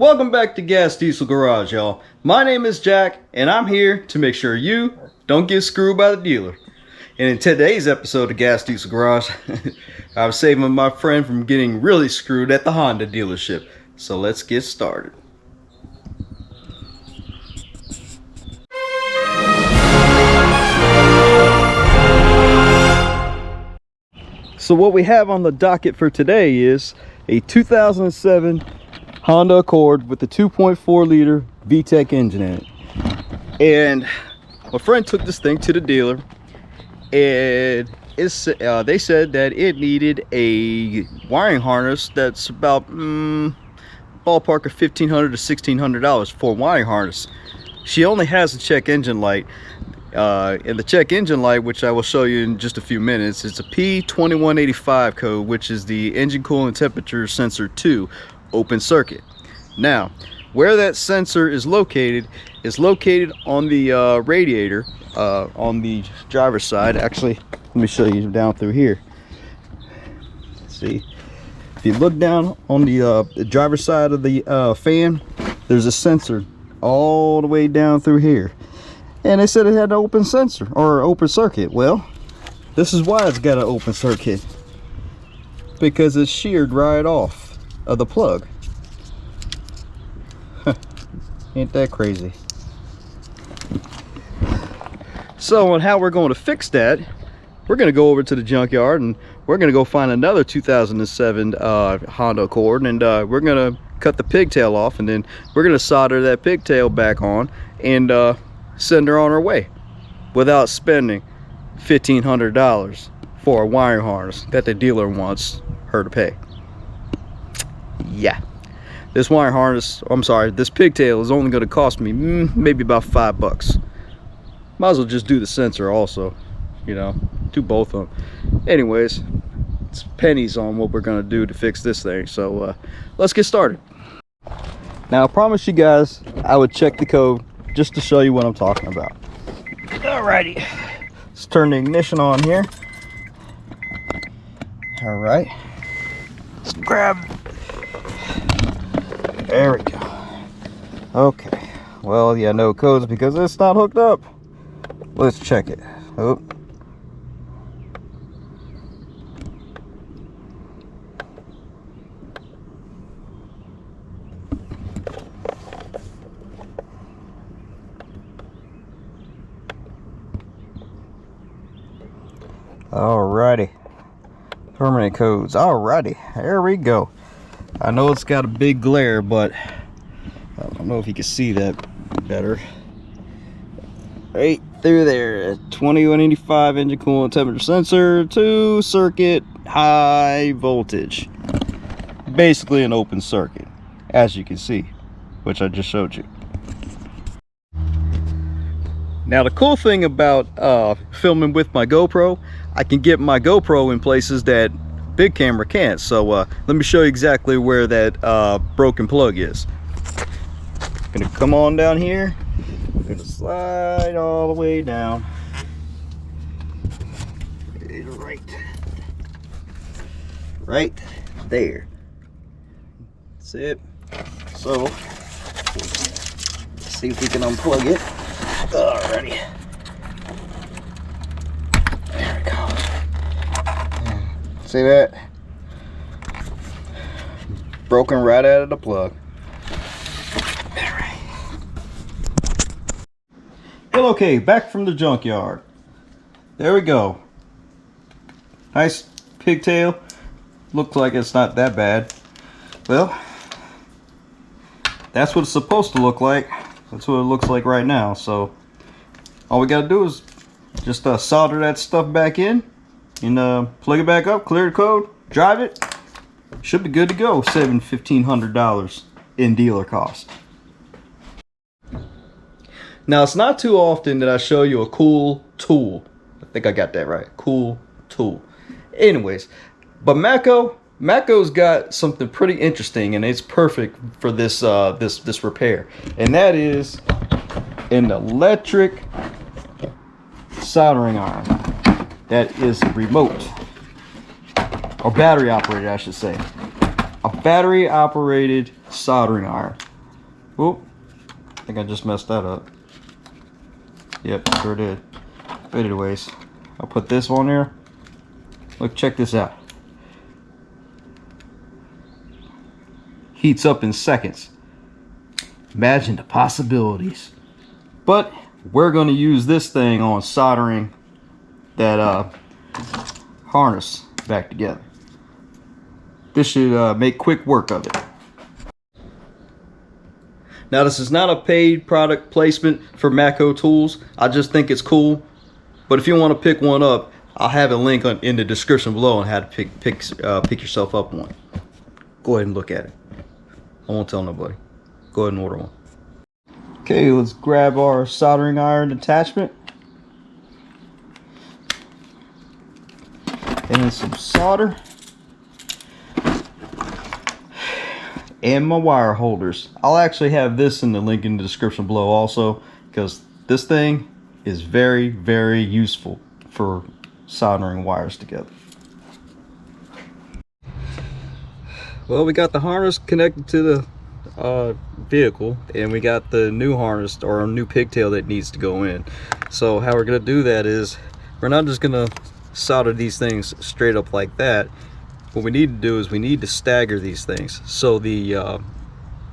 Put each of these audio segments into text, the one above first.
Welcome back to Gas Diesel Garage, y'all. My name is Jack, and I'm here to make sure you don't get screwed by the dealer. And in today's episode of Gas Diesel Garage, I'm saving my friend from getting really screwed at the Honda dealership. So let's get started. So what we have on the docket for today is a 2007 Honda Accord with the 2.4 liter VTEC engine in it. And my friend took this thing to the dealer, and they said that it needed a wiring harness that's about ballpark of $1,500 to $1,600 for a wiring harness. She only has a check engine light, and the check engine light, which I will show you in just a few minutes, it's a P2185 code, which is the engine coolant temperature sensor 2 open circuit. Now, where that sensor is located on the radiator on the driver's side. Actually, let me show you down through here. See, if you look down on the driver's side of the fan, there's a sensor all the way down through here, and they said it had an open sensor or open circuit. Well, this is why it's got an open circuit, because it's sheared right off of the plug. Ain't that crazy? So on how we're going to fix that, we're going to go over to the junkyard and we're going to go find another 2007 Honda Accord, and we're going to cut the pigtail off, and then we're going to solder that pigtail back on and send her on her way without spending $1,500 for a wiring harness that the dealer wants her to pay. Yeah. This wiring harness, this pigtail is only going to cost me maybe about $5. Might as well just do the sensor also, you know, do both of them. Anyways, it's pennies on what we're going to do to fix this thing. So let's get started. Now, I promised you guys I would check the code just to show you what I'm talking about. Alrighty, let's turn the ignition on here. Alright, let's grab. There we go. Okay. Well, yeah, no codes because it's not hooked up. Let's check it. Oh. Alrighty. Permanent codes. Alrighty. There we go. I know it's got a big glare, but I don't know if you can see that better. Right through there, 2185 engine coolant temperature sensor, 2 circuit, high voltage. Basically an open circuit, as you can see, which I just showed you. Now, the cool thing about filming with my GoPro, I can get my GoPro in places that big camera can't. So let me show you exactly where that broken plug is. Gonna come on down here, gonna slide all the way down right there. That's it. So let's see if we can unplug it. Alrighty, there we go. See that? Broken right out of the plug. Alright. Well, okay, back from the junkyard. There we go. Nice pigtail. Looks like it's not that bad. Well, that's what it's supposed to look like. That's what it looks like right now. So all we gotta do is just solder that stuff back in and plug it back up, clear the code, drive it. Should be good to go, saving $1,500 in dealer cost. Now, it's not too often that I show you a cool tool. I think I got that right. Cool tool. Anyways, but Matco's got something pretty interesting, and it's perfect for this this repair, and that is an electric soldering iron that is remote, or battery operated, I should say. A battery operated soldering iron. Whoop, I think I just messed that up. Yep, sure did. But anyways, I'll put this on there. Look, check this out. Heats up in seconds. Imagine the possibilities. But we're going to use this thing on soldering that harness back together. This should make quick work of it. Now, this is not a paid product placement for Matco tools. I just think it's cool. But if you want to pick one up, I'll have a link in the description below on how to pick yourself up one. Go ahead and look at it. I won't tell nobody. Go ahead and order one. Okay, let's grab our soldering iron attachment. And some solder. And my wire holders. I'll actually have this in the link in the description below also, because this thing is very, very useful for soldering wires together. Well, we got the harness connected to the vehicle, and we got the new harness or a new pigtail that needs to go in. So how we're going to do that is we're not just going to solder these things straight up like that. What we need to do is we need to stagger these things so the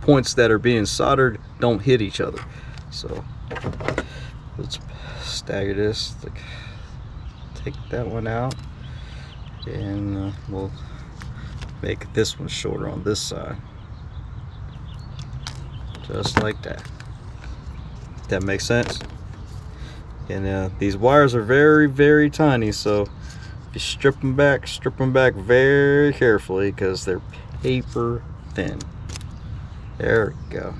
points that are being soldered don't hit each other. So let's stagger this. Take that one out, and we'll make this one shorter on this side, just like that. That makes sense. And these wires are very, very tiny, so you strip them back very carefully, because they're paper thin. There we go.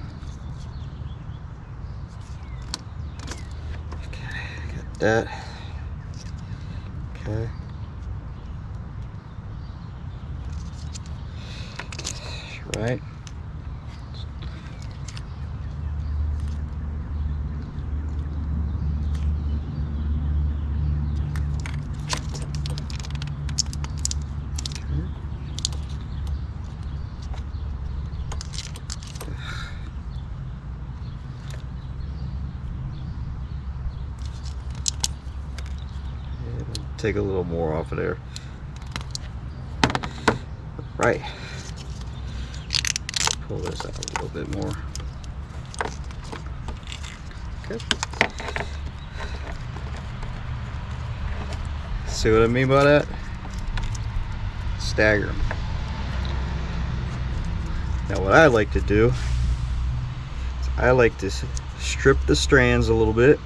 Okay, got that. Okay. Right. Take a little more off of there. Right. Pull this out a little bit more. Okay. See what I mean by that? Stagger them. Now what I like to do is I like to strip the strands a little bit.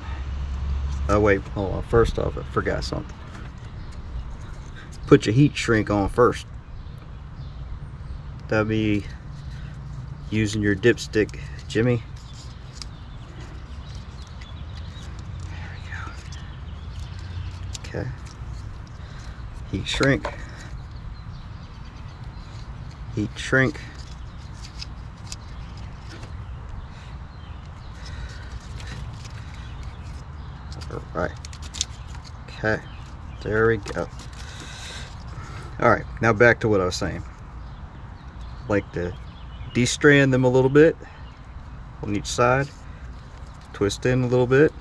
Oh wait, hold on. First off, I forgot something. Put your heat shrink on first. That'll be using your dipstick, Jimmy. There we go. Okay. Heat shrink. Heat shrink. All right. Okay. There we go. All right, now back to what I was saying. Like to de-strand them a little bit on each side, twist in a little bit.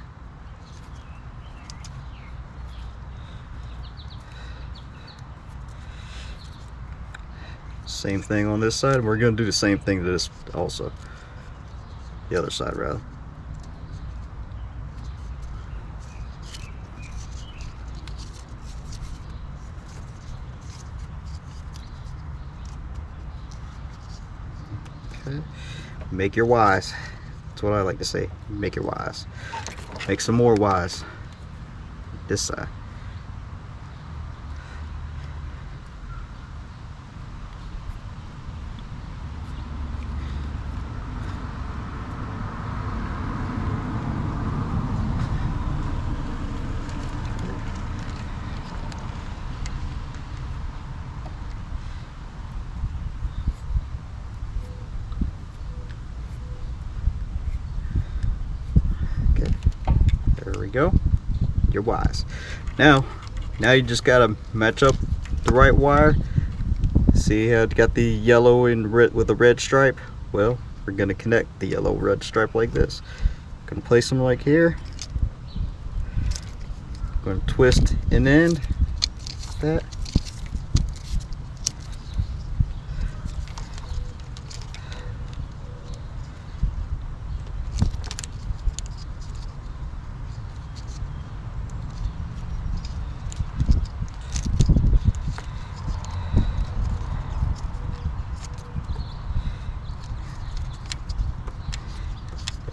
Same thing on this side. We're going to do the same thing to this also. The other side rather. Make your Ys. That's what I like to say. Make your Ys. Make some more Ys. This side. There we go. Your Ys. Now you just gotta match up the right wire. See how it got the yellow and red with the red stripe? Well, we're going to connect the yellow red stripe like this. Going to place them like here. Going to twist an end like that.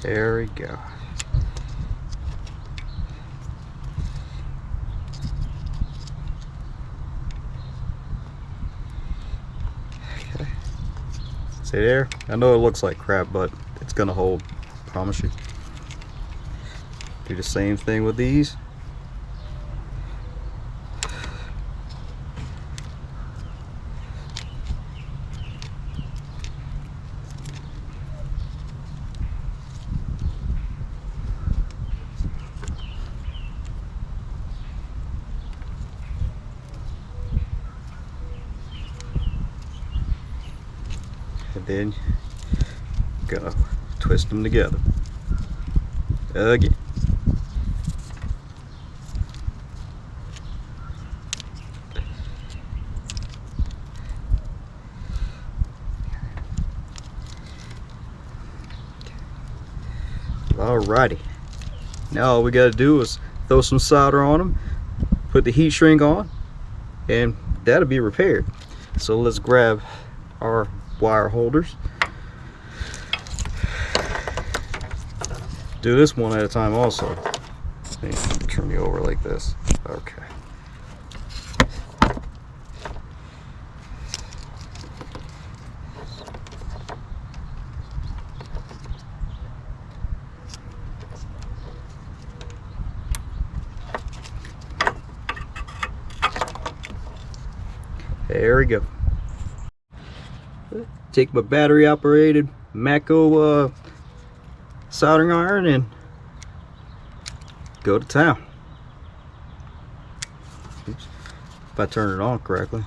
There we go. Okay. See there? I know it looks like crap, but it's gonna hold. Promise you. Do the same thing with these. And then gonna twist them together again. Alrighty, now all we gotta do is throw some solder on them, put the heat shrink on, and that'll be repaired. So let's grab our wire holders. Do this one at a time also. Turn you over like this. Okay. There we go. Take my battery operated Matco soldering iron and go to town. Oops. If I turn it on correctly.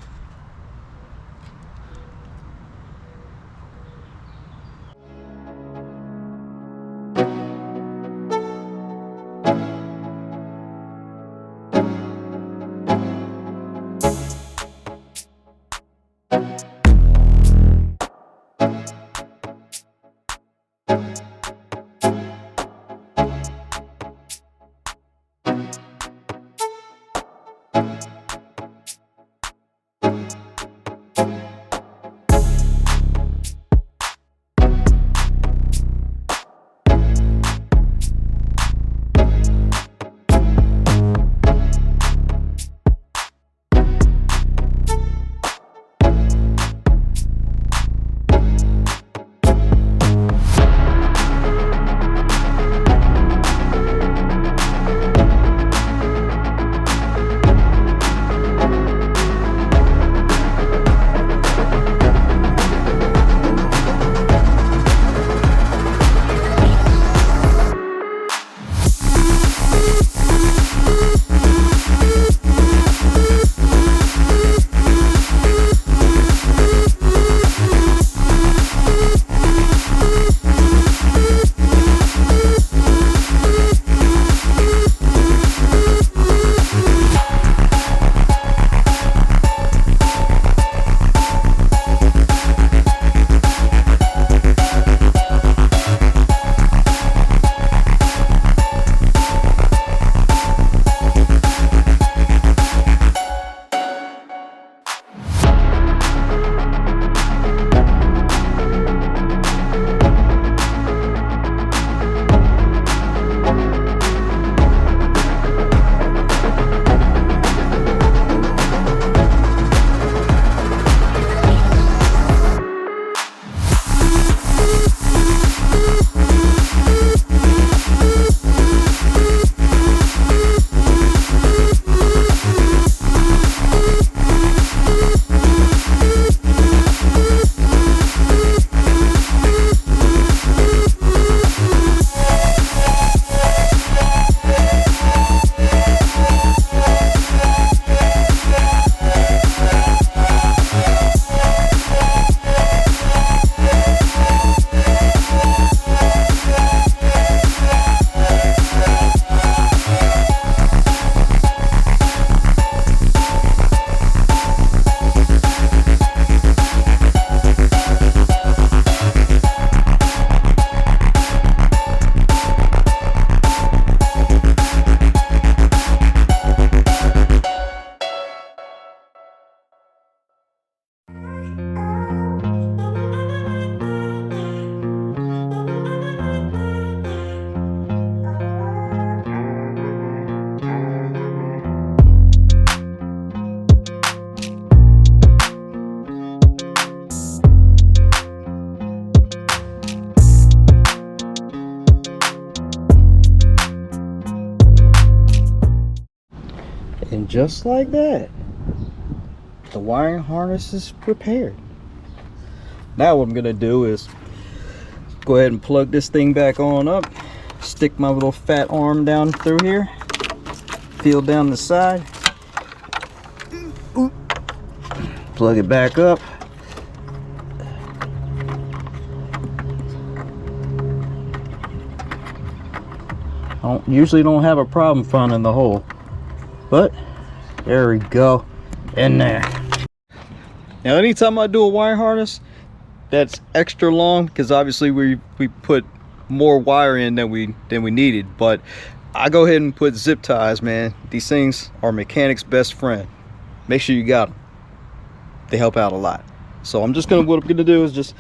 And just like that, the wiring harness is prepared. Now what I'm gonna do is go ahead and plug this thing back on up, stick my little fat arm down through here, feel down the side, plug it back up. Usually don't have a problem finding the hole, but there we go, in there. Now anytime I do a wire harness that's extra long, because obviously we put more wire in than we needed, but I go ahead and put zip ties, man. These things are mechanics' best friend. Make sure you got them. They help out a lot. So what I'm gonna do is just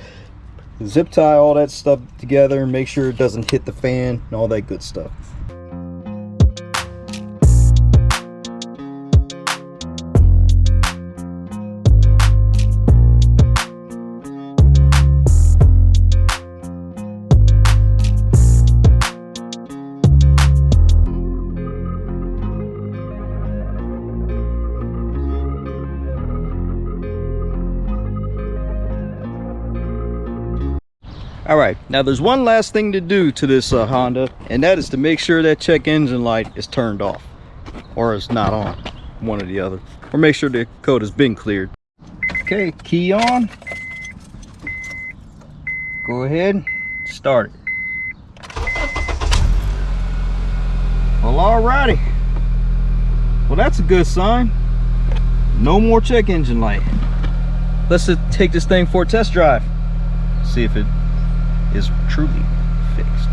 zip tie all that stuff together and make sure it doesn't hit the fan and all that good stuff. All right, now there's one last thing to do to this Honda, and that is to make sure that check engine light is turned off, or it's not on, one or the other, or make sure the code has been cleared. Okay, key on. Go ahead, start it. Well, alrighty. Well, that's a good sign. No more check engine light. Let's just take this thing for a test drive. See if it is truly fixed.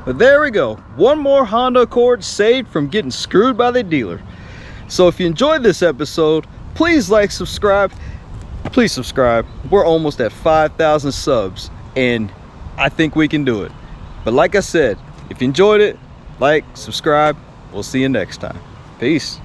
But there we go, one more Honda Accord saved from getting screwed by the dealer. So if you enjoyed this episode, please like, subscribe. Please subscribe. We're almost at 5,000 subs, and I think we can do it. But like I said, if you enjoyed it, like, subscribe. We'll see you next time. Peace.